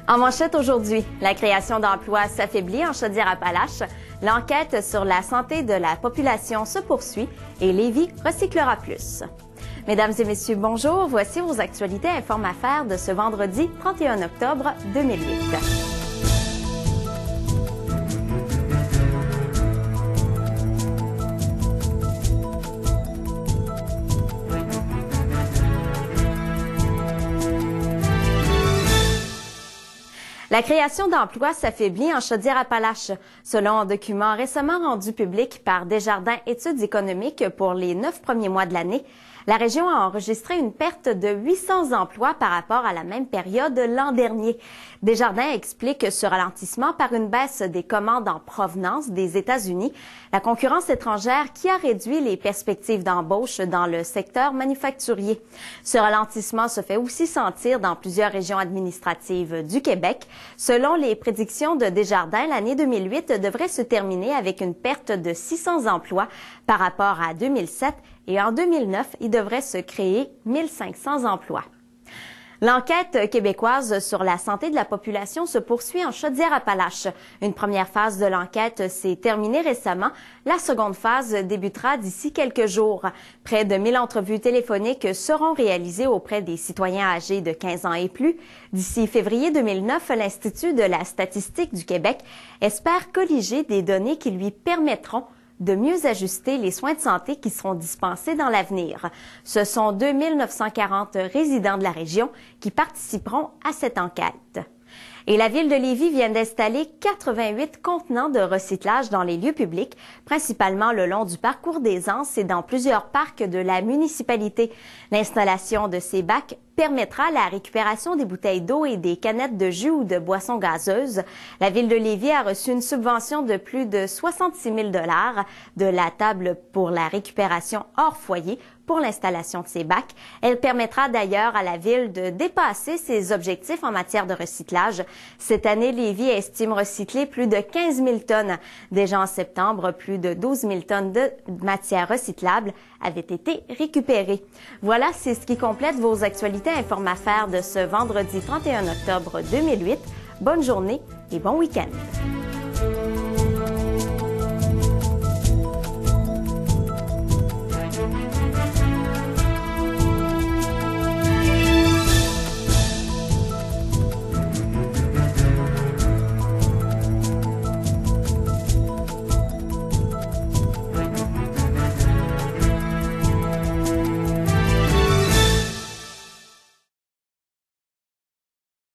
En manchette aujourd'hui, la création d'emplois s'affaiblit en Chaudière-Appalaches, l'enquête sur la santé de la population se poursuit et Lévis recyclera plus. Mesdames et messieurs, bonjour. Voici vos actualités Informe Affaires de ce vendredi 31 octobre 2008. La création d'emplois s'affaiblit en Chaudière-Appalaches. Selon un document récemment rendu public par Desjardins Études économiques pour les 9 premiers mois de l'année, la région a enregistré une perte de 800 emplois par rapport à la même période l'an dernier. Desjardins explique ce ralentissement par une baisse des commandes en provenance des États-Unis, la concurrence étrangère qui a réduit les perspectives d'embauche dans le secteur manufacturier. Ce ralentissement se fait aussi sentir dans plusieurs régions administratives du Québec. Selon les prédictions de Desjardins, l'année 2008 devrait se terminer avec une perte de 600 emplois par rapport à 2007 et en 2009, il devrait se créer 1500 emplois. L'enquête québécoise sur la santé de la population se poursuit en Chaudière-Appalaches. Une première phase de l'enquête s'est terminée récemment. La seconde phase débutera d'ici quelques jours. Près de 1000 entrevues téléphoniques seront réalisées auprès des citoyens âgés de 15 ans et plus. D'ici février 2009, l'Institut de la statistique du Québec espère colliger des données qui lui permettront de mieux ajuster les soins de santé qui seront dispensés dans l'avenir. Ce sont 2940 résidents de la région qui participeront à cette enquête. Et la Ville de Lévis vient d'installer 88 contenants de recyclage dans les lieux publics, principalement le long du parcours des Anses et dans plusieurs parcs de la municipalité. L'installation de ces bacs permettra la récupération des bouteilles d'eau et des canettes de jus ou de boissons gazeuses. La Ville de Lévis a reçu une subvention de plus de 66 000 $ de la table pour la récupération hors foyer pour l'installation de ces bacs. Elle permettra d'ailleurs à la Ville de dépasser ses objectifs en matière de recyclage. Cette année, Lévis estime recycler plus de 15 000 tonnes. Déjà en septembre, plus de 12 000 tonnes de matières recyclables avaient été récupérées. Voilà, c'est ce qui complète vos actualités Informe Affaires de ce vendredi 31 octobre 2008. Bonne journée et bon week-end.